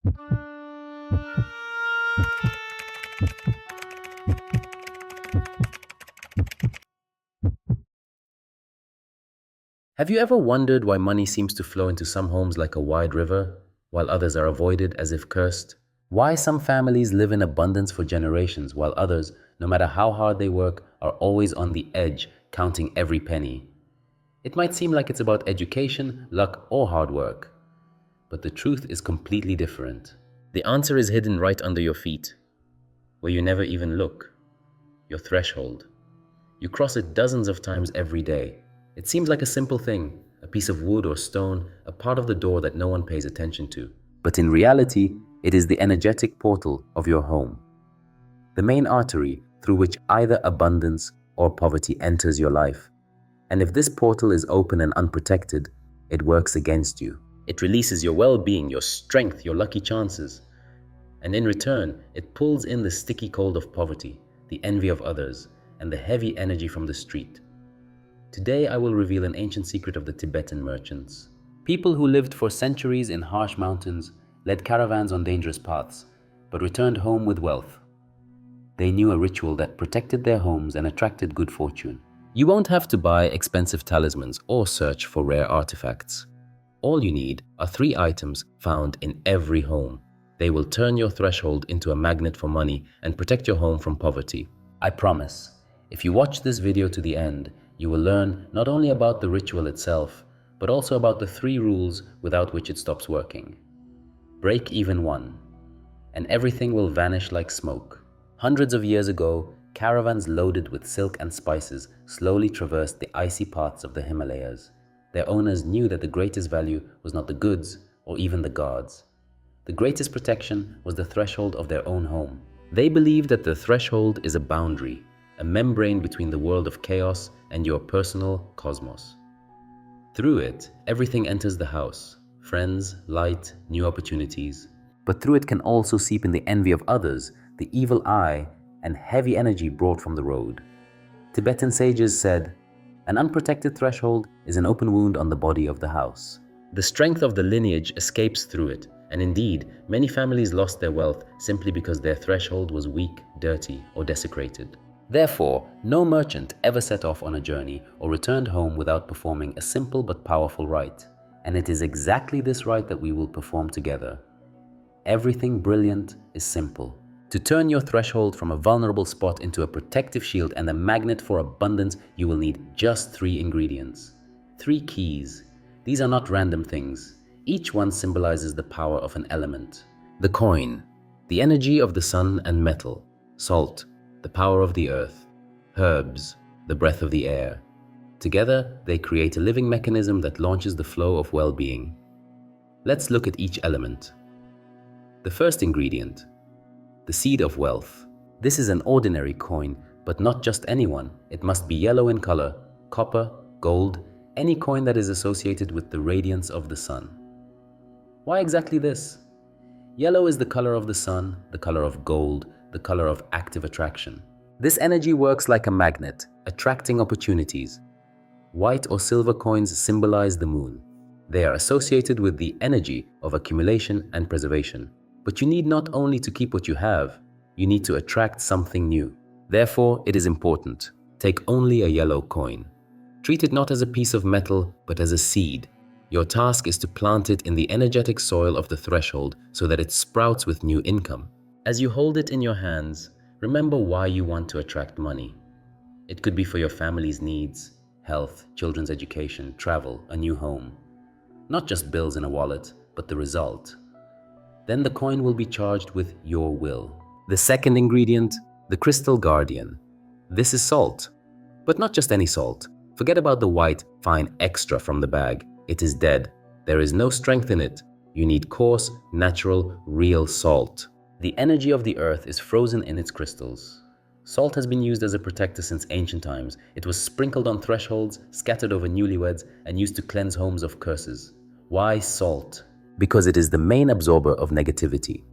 Have you ever wondered why money seems to flow into some homes like a wide river, while others are avoided as if cursed? Why some families live in abundance for generations, while others, no matter how hard they work, are always on the edge, counting every penny? It might seem like it's about education, luck, or hard work, but the truth is completely different. The answer is hidden right under your feet, where you never even look. Your threshold. You cross it dozens of times every day. It seems like a simple thing, a piece of wood or stone, a part of the door that no one pays attention to. But in reality, it is the energetic portal of your home, the main artery through which either abundance or poverty enters your life. And if this portal is open and unprotected, it works against you. It releases your well-being, your strength, your lucky chances. And in return, it pulls in the sticky cold of poverty, the envy of others, and the heavy energy from the street. Today, I will reveal an ancient secret of the Tibetan merchants. People who lived for centuries in harsh mountains, led caravans on dangerous paths, but returned home with wealth. They knew a ritual that protected their homes and attracted good fortune. You won't have to buy expensive talismans or search for rare artifacts. All you need are 3 items found in every home. They will turn your threshold into a magnet for money and protect your home from poverty. I promise, if you watch this video to the end, you will learn not only about the ritual itself, but also about the 3 rules without which it stops working. Break even 1, and everything will vanish like smoke. Hundreds of years ago, caravans loaded with silk and spices slowly traversed the icy paths of the Himalayas. Their owners knew that the greatest value was not the goods or even the gods. The greatest protection was the threshold of their own home. They believed that the threshold is a boundary, a membrane between the world of chaos and your personal cosmos. Through it, everything enters the house: friends, light, new opportunities. But through it can also seep in the envy of others, the evil eye, and heavy energy brought from the road. Tibetan sages said, "An unprotected threshold is an open wound on the body of the house." The strength of the lineage escapes through it, and indeed, many families lost their wealth simply because their threshold was weak, dirty, or desecrated. Therefore, no merchant ever set off on a journey or returned home without performing a simple but powerful rite. And it is exactly this rite that we will perform together. Everything brilliant is simple. To turn your threshold from a vulnerable spot into a protective shield and a magnet for abundance, you will need just 3 ingredients. 3 keys. These are not random things. Each one symbolizes the power of an element. The coin, the energy of the sun and metal. Salt, the power of the earth. Herbs, the breath of the air. Together, they create a living mechanism that launches the flow of well-being. Let's look at each element. The first ingredient, the seed of wealth. This is an ordinary coin, but not just any one. It must be yellow in color, copper, gold, any coin that is associated with the radiance of the sun. Why exactly this? Yellow is the color of the sun, the color of gold, the color of active attraction. This energy works like a magnet, attracting opportunities. White or silver coins symbolize the moon. They are associated with the energy of accumulation and preservation. But you need not only to keep what you have, you need to attract something new. Therefore, it is important. Take only a yellow coin. Treat it not as a piece of metal, but as a seed. Your task is to plant it in the energetic soil of the threshold so that it sprouts with new income. As you hold it in your hands, remember why you want to attract money. It could be for your family's needs, health, children's education, travel, a new home. Not just bills in a wallet, but the result. Then the coin will be charged with your will. The second ingredient, the crystal guardian. This is salt, but not just any salt. Forget about the white, fine extra from the bag. It is dead. There is no strength in it. You need coarse, natural, real salt. The energy of the earth is frozen in its crystals. Salt has been used as a protector since ancient times. It was sprinkled on thresholds, scattered over newlyweds, and used to cleanse homes of curses. Why salt? Because it is the main absorber of negativity.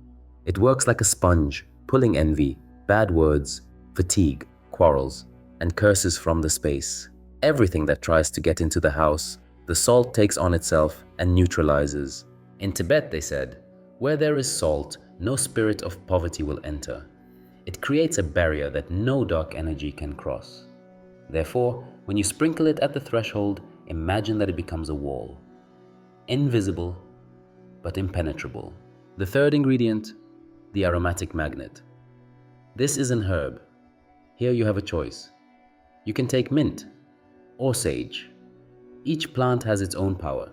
It works like a sponge, pulling envy, bad words, fatigue, quarrels, and curses from the space. Everything that tries to get into the house, the salt takes on itself and neutralizes. In Tibet, they said, Where there is salt, no spirit of poverty will enter. It creates a barrier that no dark energy can cross. Therefore, when you sprinkle it at the threshold, imagine that it becomes a wall. Invisible, but impenetrable. The third ingredient, the aromatic magnet. This is an herb. Here you have a choice. You can take mint or sage. Each plant has its own power.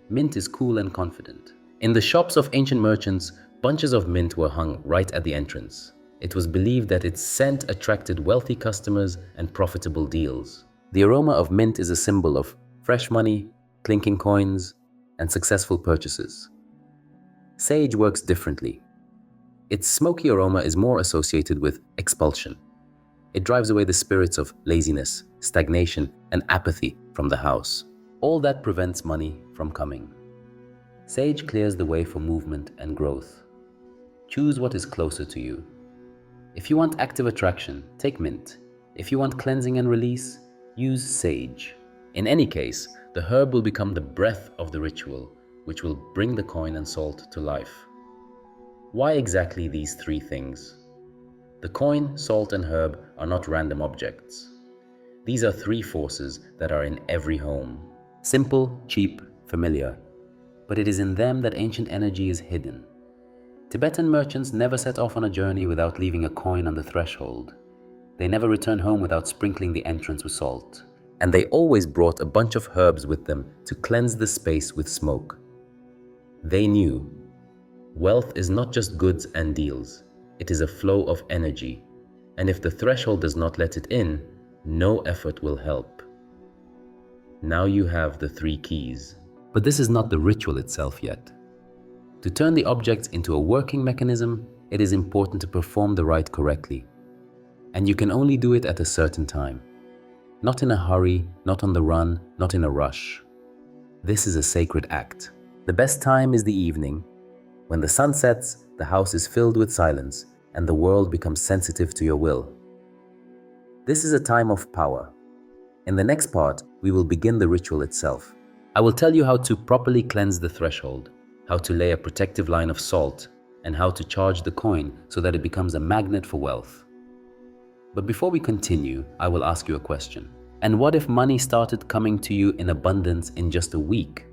Mint is cool and confident. In the shops of ancient merchants, bunches of mint were hung right at the entrance. It was believed that its scent attracted wealthy customers and profitable deals. The aroma of mint is a symbol of fresh money, clinking coins, and successful purchases. Sage works differently. Its smoky aroma is more associated with expulsion. It drives away the spirits of laziness, stagnation, and apathy from the house. All that prevents money from coming. Sage clears the way for movement and growth. Choose what is closer to you. If you want active attraction, take mint. If you want cleansing and release, use sage. In any case, the herb will become the breath of the ritual, which will bring the coin and salt to life. Why exactly these three things? The coin, salt, and herb are not random objects. These are three forces that are in every home. Simple, cheap, familiar. But it is in them that ancient energy is hidden. Tibetan merchants never set off on a journey without leaving a coin on the threshold. They never returned home without sprinkling the entrance with salt. And they always brought a bunch of herbs with them to cleanse the space with smoke. They knew wealth is not just goods and deals. It is a flow of energy. And if the threshold does not let it in, no effort will help. Now you have the three keys. But this is not the ritual itself yet. To turn the objects into a working mechanism, it is important to perform the rite correctly. And you can only do it at a certain time. Not in a hurry, not on the run, not in a rush. This is a sacred act. The best time is the evening. When the sun sets, the house is filled with silence, and the world becomes sensitive to your will. This is a time of power. In the next part, we will begin the ritual itself. I will tell you how to properly cleanse the threshold, how to lay a protective line of salt, and how to charge the coin so that it becomes a magnet for wealth. But before we continue, I will ask you a question. And what if money started coming to you in abundance in just a week?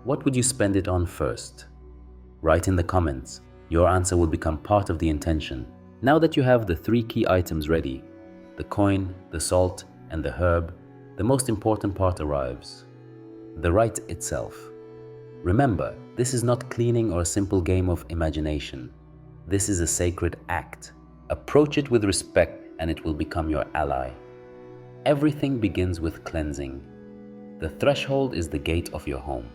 What would you spend it on first? Write in the comments. Your answer will become part of the intention. Now that you have the three key items ready, the coin, the salt, and the herb, the most important part arrives. The rite itself. Remember, this is not cleaning or a simple game of imagination. This is a sacred act. Approach it with respect and it will become your ally. Everything begins with cleansing. The threshold is the gate of your home.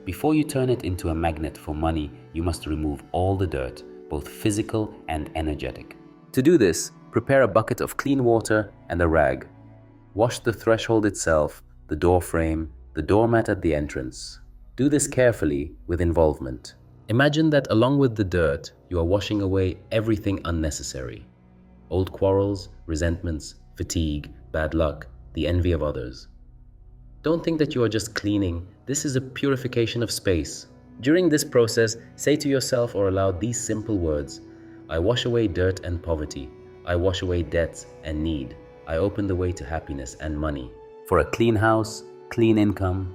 Before you turn it into a magnet for money, you must remove all the dirt, both physical and energetic. To do this, prepare a bucket of clean water and a rag. Wash the threshold itself, the door frame, the doormat at the entrance. Do this carefully with involvement. Imagine that along with the dirt, you are washing away everything unnecessary. Old quarrels, resentments, fatigue, bad luck, the envy of others. Don't think that you are just cleaning. This is a purification of space. During this process, say to yourself or aloud these simple words. I wash away dirt and poverty. I wash away debts and need. I open the way to happiness and money. For a clean house, clean income.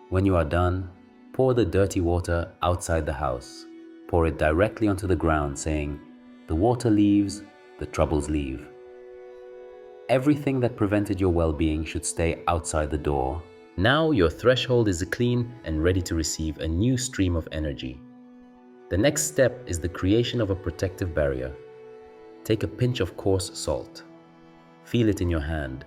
When you are done, pour the dirty water outside the house. Pour it directly onto the ground, saying, the water leaves, the troubles leave. Everything that prevented your well-being should stay outside the door. Now your threshold is clean and ready to receive a new stream of energy. The next step is the creation of a protective barrier. Take a pinch of coarse salt. Feel it in your hand.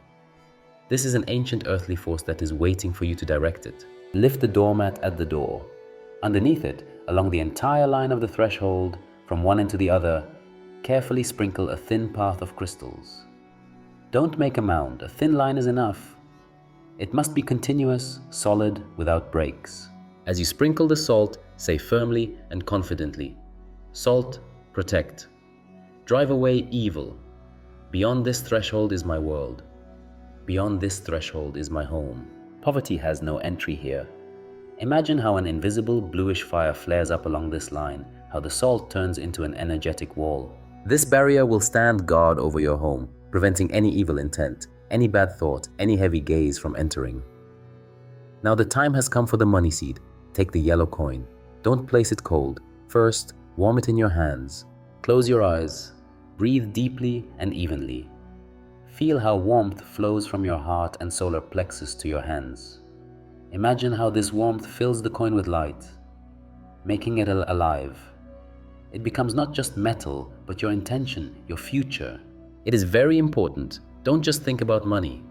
This is an ancient earthly force that is waiting for you to direct it. Lift the doormat at the door. Underneath it, along the entire line of the threshold, from one end to the other, carefully sprinkle a thin path of crystals. Don't make a mound, a thin line is enough. It must be continuous, solid, without breaks. As you sprinkle the salt, say firmly and confidently, salt, protect. Drive away evil. Beyond this threshold is my world. Beyond this threshold is my home. Poverty has no entry here. Imagine how an invisible bluish fire flares up along this line, how the salt turns into an energetic wall. This barrier will stand guard over your home, preventing any evil intent, any bad thought, any heavy gaze from entering. Now the time has come for the money seed. Take the yellow coin. Don't place it cold. First, warm it in your hands. Close your eyes. Breathe deeply and evenly. Feel how warmth flows from your heart and solar plexus to your hands. Imagine how this warmth fills the coin with light, making it alive. It becomes not just metal, but your intention, your future. It is very important. Don't just think about money.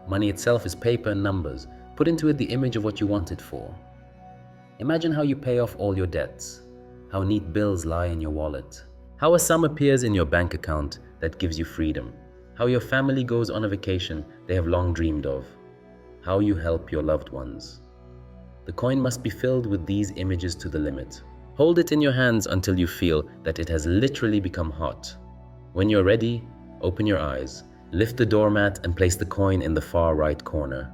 Money itself is paper and numbers. Put into it the image of what you want it for. Imagine how you pay off all your debts, how neat bills lie in your wallet, how a sum appears in your bank account that gives you freedom, how your family goes on a vacation they have long dreamed of, how you help your loved ones. The coin must be filled with these images to the limit. Hold it in your hands until you feel that it has literally become hot. When you're ready, open your eyes, lift the doormat and place the coin in the far right corner.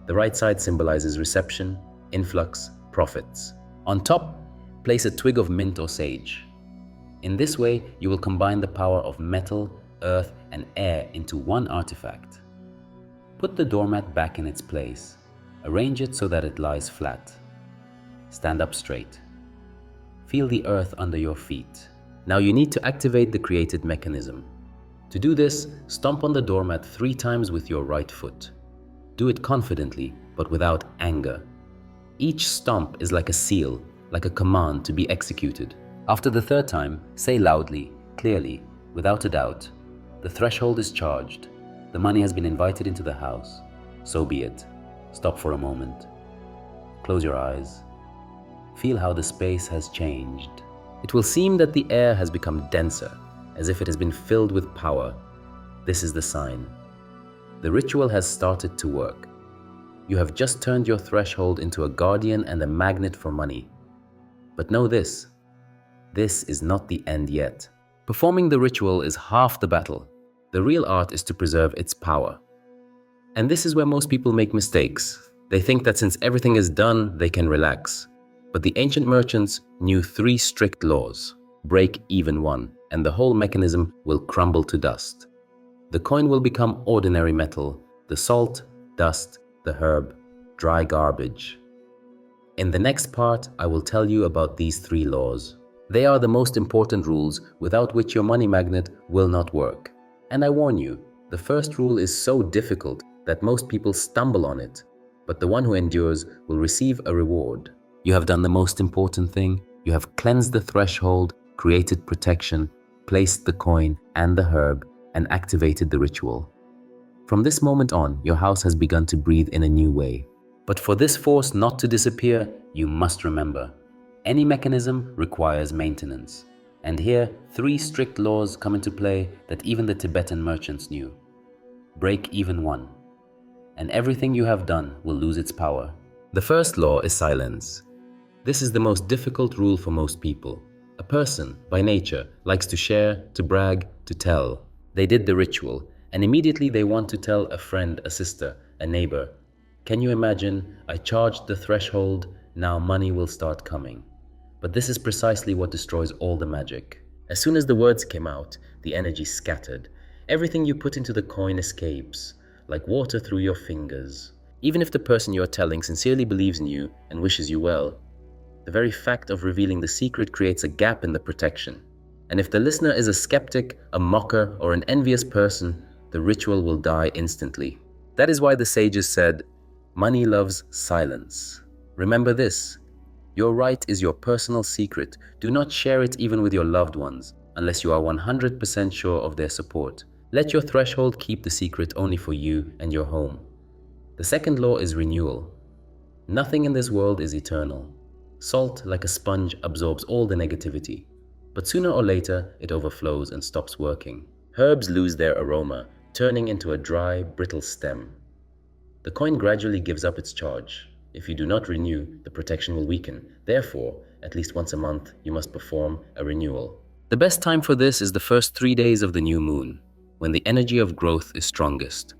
The right side symbolizes reception, influx, profits. On top, place a twig of mint or sage. In this way, you will combine the power of metal, earth, and air into one artifact. Put the doormat back in its place. Arrange it so that it lies flat. Stand up straight. Feel the earth under your feet. Now you need to activate the created mechanism. To do this, stomp on the doormat 3 times with your right foot. Do it confidently, but without anger. Each stomp is like a seal, like a command to be executed. After the 3rd time, say loudly, clearly, without a doubt, the threshold is charged. The money has been invited into the house. So be it. Stop for a moment. Close your eyes. Feel how the space has changed. It will seem that the air has become denser, as if it has been filled with power. This is the sign. The ritual has started to work. You have just turned your threshold into a guardian and a magnet for money. But know this is not the end yet. Performing the ritual is half the battle. The real art is to preserve its power. And this is where most people make mistakes. They think that since everything is done, they can relax. But the ancient merchants knew 3 strict laws. Break even one, and the whole mechanism will crumble to dust. The coin will become ordinary metal, the salt, dust, the herb, dry garbage. In the next part, I will tell you about these 3 laws. They are the most important rules without which your money magnet will not work. And I warn you, the first rule is so difficult that most people stumble on it, but the one who endures will receive a reward. You have done the most important thing. You have cleansed the threshold, created protection, placed the coin and the herb, and activated the ritual. From this moment on, your house has begun to breathe in a new way. But for this force not to disappear, you must remember, any mechanism requires maintenance. And here, 3 strict laws come into play that even the Tibetan merchants knew. Break even one, and everything you have done will lose its power. The first law is silence. This is the most difficult rule for most people. A person, by nature, likes to share, to brag, to tell. They did the ritual, and immediately they want to tell a friend, a sister, a neighbor. Can you imagine? I charged the threshold, now money will start coming. But this is precisely what destroys all the magic. As soon as the words came out, the energy scattered. Everything you put into the coin escapes, like water through your fingers. Even if the person you are telling sincerely believes in you and wishes you well, the very fact of revealing the secret creates a gap in the protection. And if the listener is a skeptic, a mocker, or an envious person, the ritual will die instantly. That is why the sages said, money loves silence. Remember this. Your right is your personal secret. Do not share it even with your loved ones, unless you are 100% sure of their support. Let your threshold keep the secret only for you and your home. The second law is renewal. Nothing in this world is eternal. Salt, like a sponge, absorbs all the negativity. But sooner or later, it overflows and stops working. Herbs lose their aroma, turning into a dry, brittle stem. The coin gradually gives up its charge. If you do not renew, the protection will weaken. Therefore, at least once a month, you must perform a renewal. The best time for this is the first 3 days of the new moon, when the energy of growth is strongest.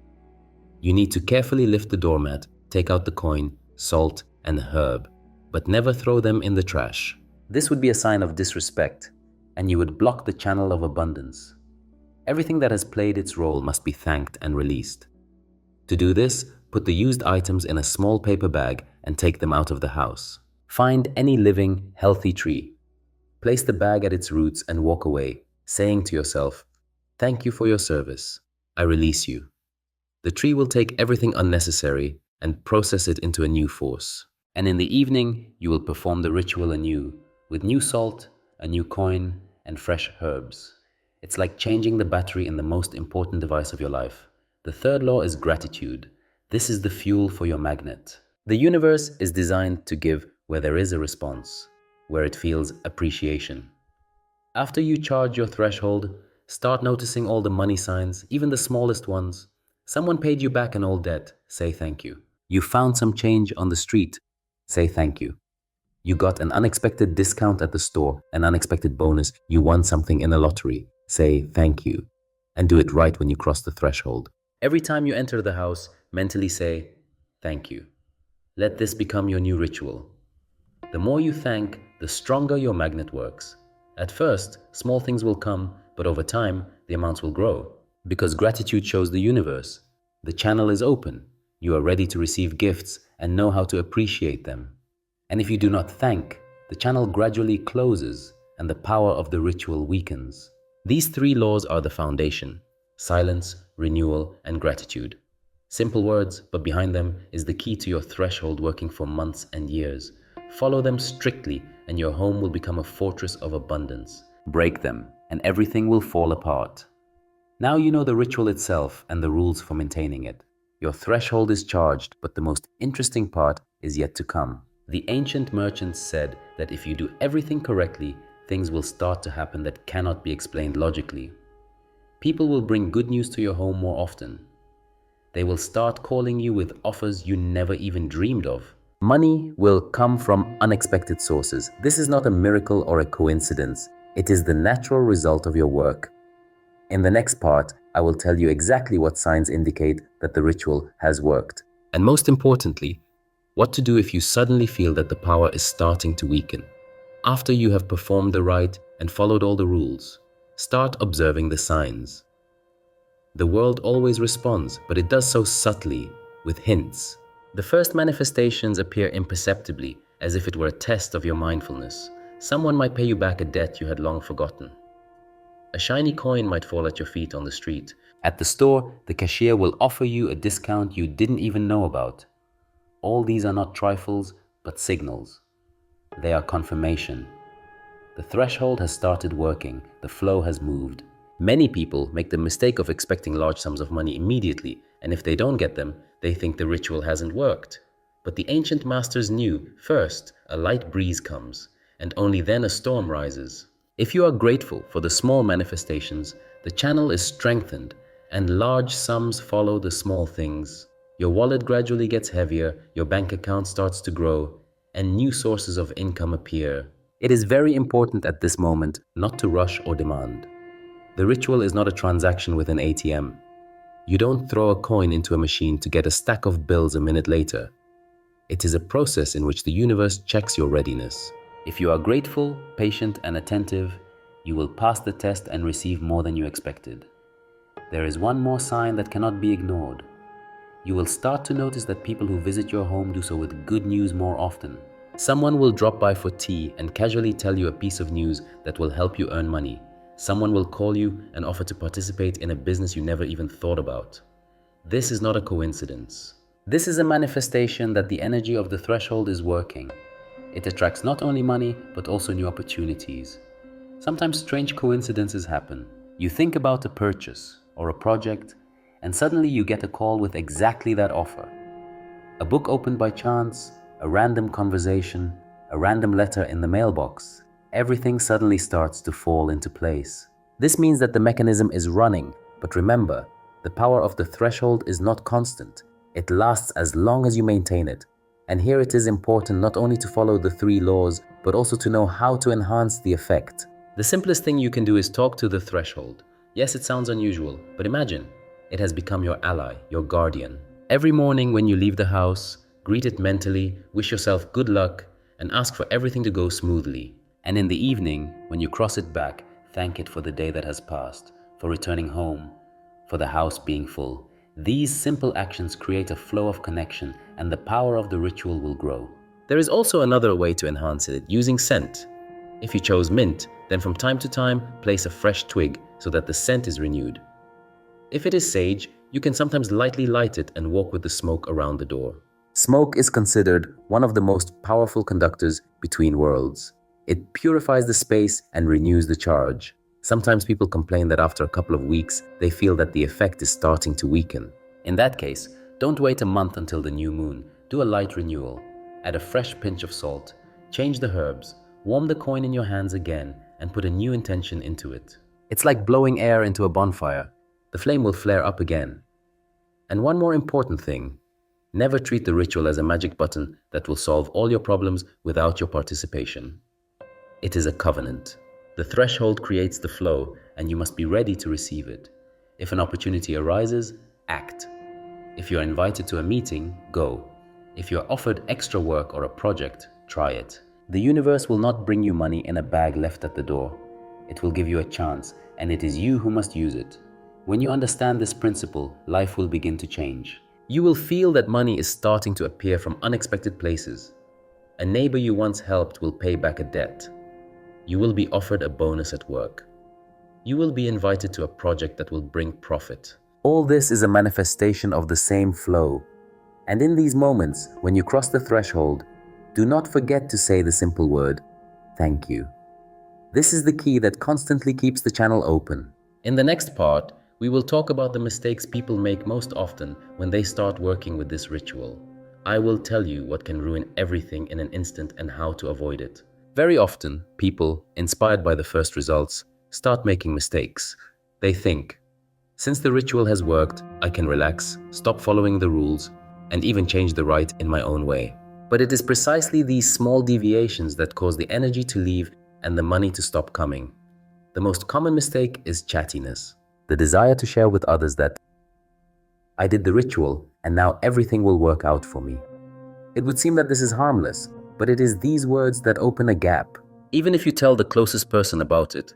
You need to carefully lift the doormat, take out the coin, salt, and the herb, but never throw them in the trash. This would be a sign of disrespect, and you would block the channel of abundance. Everything that has played its role must be thanked and released. To do this, put the used items in a small paper bag and take them out of the house. Find any living, healthy tree. Place the bag at its roots and walk away, saying to yourself, "Thank you for your service. I release you." The tree will take everything unnecessary and process it into a new force. And in the evening, you will perform the ritual anew, with new salt, a new coin, and fresh herbs. It's like changing the battery in the most important device of your life. The third law is gratitude. This is the fuel for your magnet. The universe is designed to give where there is a response, where it feels appreciation. After you charge your threshold, start noticing all the money signs, even the smallest ones. Someone paid you back an old debt, say thank you. You found some change on the street, say thank you. You got an unexpected discount at the store, an unexpected bonus, you won something in a lottery, say thank you. And do it right when you cross the threshold. Every time you enter the house, mentally say thank you. Let this become your new ritual. The more you thank, the stronger your magnet works. At first, small things will come, but over time, the amounts will grow. Because gratitude shows the universe. The channel is open. You are ready to receive gifts and know how to appreciate them. And if you do not thank, the channel gradually closes and the power of the ritual weakens. These three laws are the foundation: silence, renewal, and gratitude. Simple words, but behind them is the key to your threshold working for months and years. Follow them strictly and your home will become a fortress of abundance. Break them and everything will fall apart. Now you know the ritual itself and the rules for maintaining it. Your threshold is charged, but the most interesting part is yet to come. The ancient merchants said that if you do everything correctly, things will start to happen that cannot be explained logically. People will bring good news to your home more often. They will start calling you with offers you never even dreamed of. Money will come from unexpected sources. This is not a miracle or a coincidence. It is the natural result of your work. In the next part, I will tell you exactly what signs indicate that the ritual has worked. And most importantly, what to do if you suddenly feel that the power is starting to weaken. After you have performed the rite and followed all the rules, start observing the signs. The world always responds, but it does so subtly, with hints. The first manifestations appear imperceptibly, as if it were a test of your mindfulness. Someone might pay you back a debt you had long forgotten. A shiny coin might fall at your feet on the street. At the store, the cashier will offer you a discount you didn't even know about. All these are not trifles, but signals. They are confirmation. The threshold has started working, the flow has moved. Many people make the mistake of expecting large sums of money immediately, and if they don't get them, they think the ritual hasn't worked. But the ancient masters knew, first, a light breeze comes, and only then a storm rises. If you are grateful for the small manifestations, the channel is strengthened, and large sums follow the small things. Your wallet gradually gets heavier, your bank account starts to grow, and new sources of income appear. It is very important at this moment not to rush or demand. The ritual is not a transaction with an ATM. You don't throw a coin into a machine to get a stack of bills a minute later. It is a process in which the universe checks your readiness. If you are grateful, patient, and attentive, you will pass the test and receive more than you expected. There is one more sign that cannot be ignored. You will start to notice that people who visit your home do so with good news more often. Someone will drop by for tea and casually tell you a piece of news that will help you earn money. Someone will call you and offer to participate in a business you never even thought about. This is not a coincidence. This is a manifestation that the energy of the threshold is working. It attracts not only money, but also new opportunities. Sometimes strange coincidences happen. You think about a purchase or a project, and suddenly you get a call with exactly that offer. A book opened by chance, a random conversation, a random letter in the mailbox. Everything suddenly starts to fall into place. This means that the mechanism is running, but remember, the power of the threshold is not constant. It lasts as long as you maintain it. And here it is important not only to follow the three laws, but also to know how to enhance the effect. The simplest thing you can do is talk to the threshold. Yes, it sounds unusual, but imagine, it has become your ally, your guardian. Every morning when you leave the house, greet it mentally, wish yourself good luck, and ask for everything to go smoothly. And in the evening, when you cross it back, thank it for the day that has passed, for returning home, for the house being full. These simple actions create a flow of connection, and the power of the ritual will grow. There is also another way to enhance it, using scent. If you chose mint, then from time to time, place a fresh twig so that the scent is renewed. If it is sage, you can sometimes lightly light it and walk with the smoke around the door. Smoke is considered one of the most powerful conductors between worlds. It purifies the space and renews the charge. Sometimes people complain that after a couple of weeks, they feel that the effect is starting to weaken. In that case, don't wait a month until the new moon. Do a light renewal. Add a fresh pinch of salt. Change the herbs. Warm the coin in your hands again and put a new intention into it. It's like blowing air into a bonfire. The flame will flare up again. And one more important thing. Never treat the ritual as a magic button that will solve all your problems without your participation. It is a covenant. The threshold creates the flow, and you must be ready to receive it. If an opportunity arises, act. If you are invited to a meeting, go. If you are offered extra work or a project, try it. The universe will not bring you money in a bag left at the door. It will give you a chance, and it is you who must use it. When you understand this principle, life will begin to change. You will feel that money is starting to appear from unexpected places. A neighbor you once helped will pay back a debt. You will be offered a bonus at work. You will be invited to a project that will bring profit. All this is a manifestation of the same flow. And in these moments, when you cross the threshold, do not forget to say the simple word, thank you. This is the key that constantly keeps the channel open. In the next part, we will talk about the mistakes people make most often when they start working with this ritual. I will tell you what can ruin everything in an instant and how to avoid it. Very often, people, inspired by the first results, start making mistakes. They think, since the ritual has worked, I can relax, stop following the rules, and even change the rite in my own way. But it is precisely these small deviations that cause the energy to leave and the money to stop coming. The most common mistake is chattiness. The desire to share with others that I did the ritual and now everything will work out for me. It would seem that this is harmless, but it is these words that open a gap. Even if you tell the closest person about it,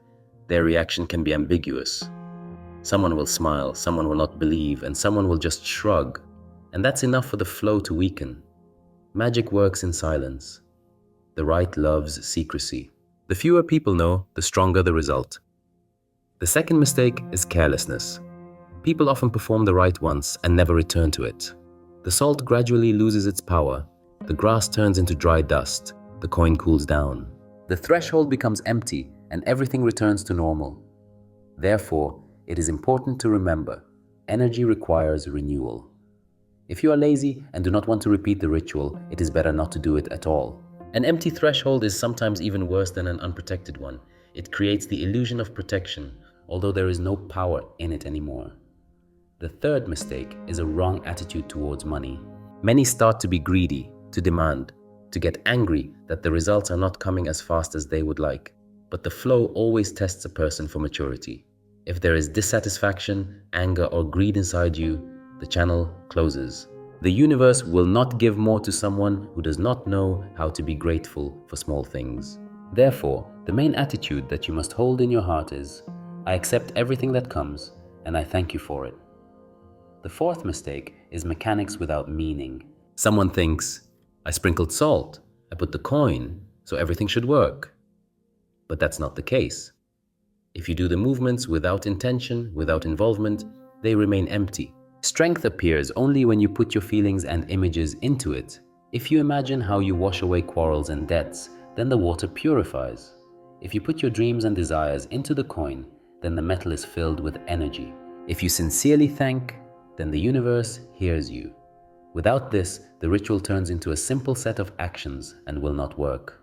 their reaction can be ambiguous. Someone will smile, someone will not believe, and someone will just shrug. And that's enough for the flow to weaken. Magic works in silence. The rite loves secrecy. The fewer people know, the stronger the result. The second mistake is carelessness. People often perform the rite once and never return to it. The salt gradually loses its power. The grass turns into dry dust. The coin cools down. The threshold becomes empty and everything returns to normal. Therefore, it is important to remember, energy requires renewal. If you are lazy and do not want to repeat the ritual, it is better not to do it at all. An empty threshold is sometimes even worse than an unprotected one. It creates the illusion of protection, although there is no power in it anymore. The third mistake is a wrong attitude towards money. Many start to be greedy, to demand, to get angry that the results are not coming as fast as they would like. But the flow always tests a person for maturity. If there is dissatisfaction, anger, or greed inside you, the channel closes. The universe will not give more to someone who does not know how to be grateful for small things. Therefore, the main attitude that you must hold in your heart is, I accept everything that comes, and I thank you for it. The fourth mistake is mechanics without meaning. Someone thinks, I sprinkled salt, I put the coin, so everything should work. But that's not the case. If you do the movements without intention, without involvement, they remain empty. Strength appears only when you put your feelings and images into it. If you imagine how you wash away quarrels and debts, then the water purifies. If you put your dreams and desires into the coin, then the metal is filled with energy. If you sincerely thank, then the universe hears you. Without this, the ritual turns into a simple set of actions and will not work.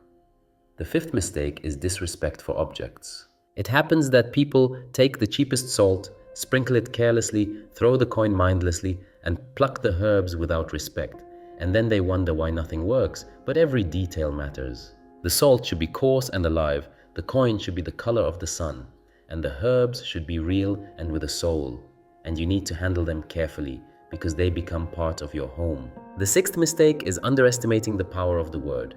The fifth mistake is disrespect for objects. It happens that people take the cheapest salt, sprinkle it carelessly, throw the coin mindlessly, and pluck the herbs without respect. And then they wonder why nothing works, but every detail matters. The salt should be coarse and alive, the coin should be the color of the sun, and the herbs should be real and with a soul. And you need to handle them carefully, because they become part of your home. The sixth mistake is underestimating the power of the word.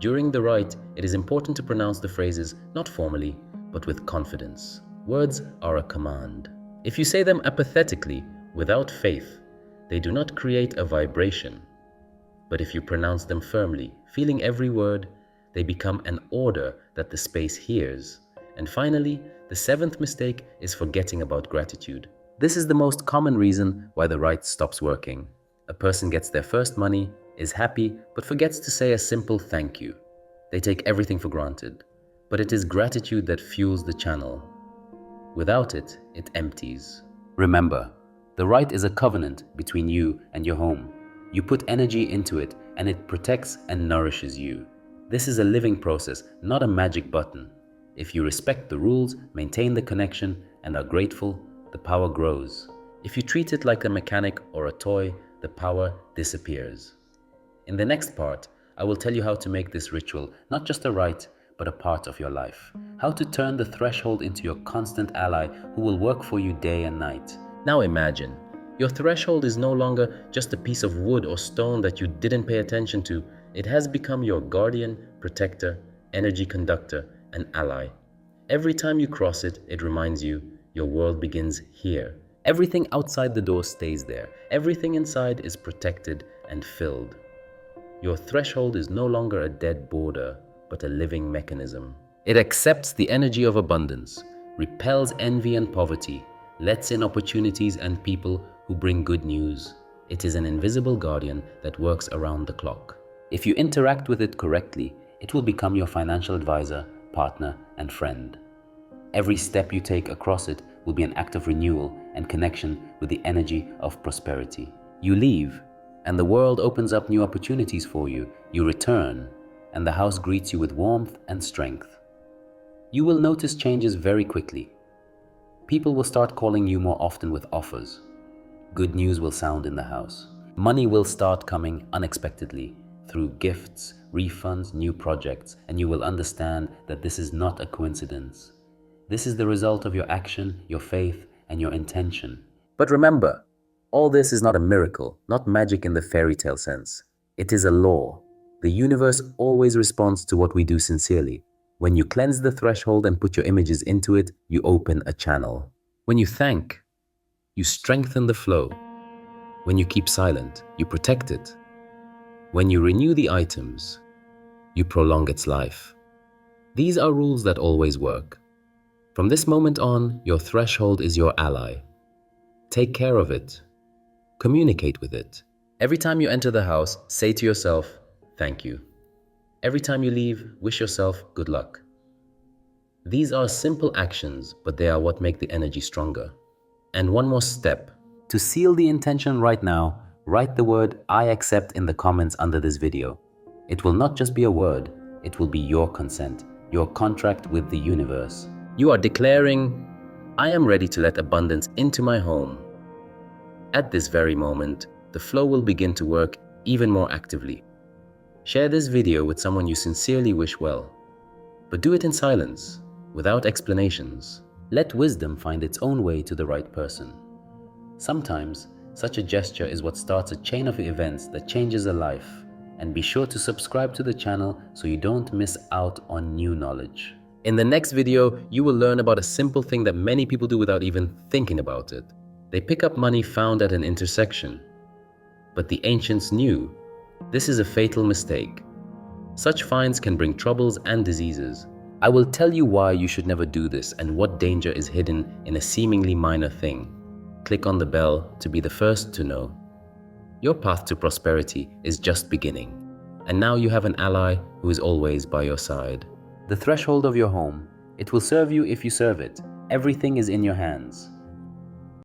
During the rite, it is important to pronounce the phrases not formally, but with confidence. Words are a command. If you say them apathetically, without faith, they do not create a vibration. But if you pronounce them firmly, feeling every word, they become an order that the space hears. And finally, the seventh mistake is forgetting about gratitude. This is the most common reason why the rite stops working. A person gets their first money, is happy, but forgets to say a simple thank you. They take everything for granted. But it is gratitude that fuels the channel. Without it, it empties. Remember, the rite is a covenant between you and your home. You put energy into it, and it protects and nourishes you. This is a living process, not a magic button. If you respect the rules, maintain the connection, and are grateful, the power grows. If you treat it like a mechanic or a toy, the power disappears. In the next part, I will tell you how to make this ritual not just a rite, but a part of your life. How to turn the threshold into your constant ally who will work for you day and night. Now imagine, your threshold is no longer just a piece of wood or stone that you didn't pay attention to. It has become your guardian, protector, energy conductor, and ally. Every time you cross it, it reminds you your world begins here. Everything outside the door stays there. Everything inside is protected and filled. Your threshold is no longer a dead border, but a living mechanism. It accepts the energy of abundance, repels envy and poverty, lets in opportunities and people who bring good news. It is an invisible guardian that works around the clock. If you interact with it correctly, it will become your financial advisor, partner, and friend. Every step you take across it will be an act of renewal and connection with the energy of prosperity. You leave, and the world opens up new opportunities for you. You return, and the house greets you with warmth and strength. You will notice changes very quickly. People will start calling you more often with offers. Good news will sound in the house. Money will start coming unexpectedly through gifts, refunds, new projects, and you will understand that this is not a coincidence. This is the result of your action, your faith, and your intention. But remember, all this is not a miracle, not magic in the fairy tale sense. It is a law. The universe always responds to what we do sincerely. When you cleanse the threshold and put your images into it, you open a channel. When you thank, you strengthen the flow. When you keep silent, you protect it. When you renew the items, you prolong its life. These are rules that always work. From this moment on, your threshold is your ally. Take care of it. Communicate with it. Every time you enter the house, say to yourself, thank you. Every time you leave, wish yourself good luck. These are simple actions, but they are what make the energy stronger. And one more step. To seal the intention right now, write the word I accept in the comments under this video. It will not just be a word, it will be your consent, your contract with the universe. You are declaring, I am ready to let abundance into my home. At this very moment, the flow will begin to work even more actively. Share this video with someone you sincerely wish well, but do it in silence, without explanations. Let wisdom find its own way to the right person. Sometimes, such a gesture is what starts a chain of events that changes a life. And be sure to subscribe to the channel so you don't miss out on new knowledge. In the next video, you will learn about a simple thing that many people do without even thinking about it. They pick up money found at an intersection. But the ancients knew this is a fatal mistake. Such finds can bring troubles and diseases. I will tell you why you should never do this and what danger is hidden in a seemingly minor thing. Click on the bell to be the first to know. Your path to prosperity is just beginning. And now you have an ally who is always by your side. The threshold of your home. It will serve you if you serve it. Everything is in your hands.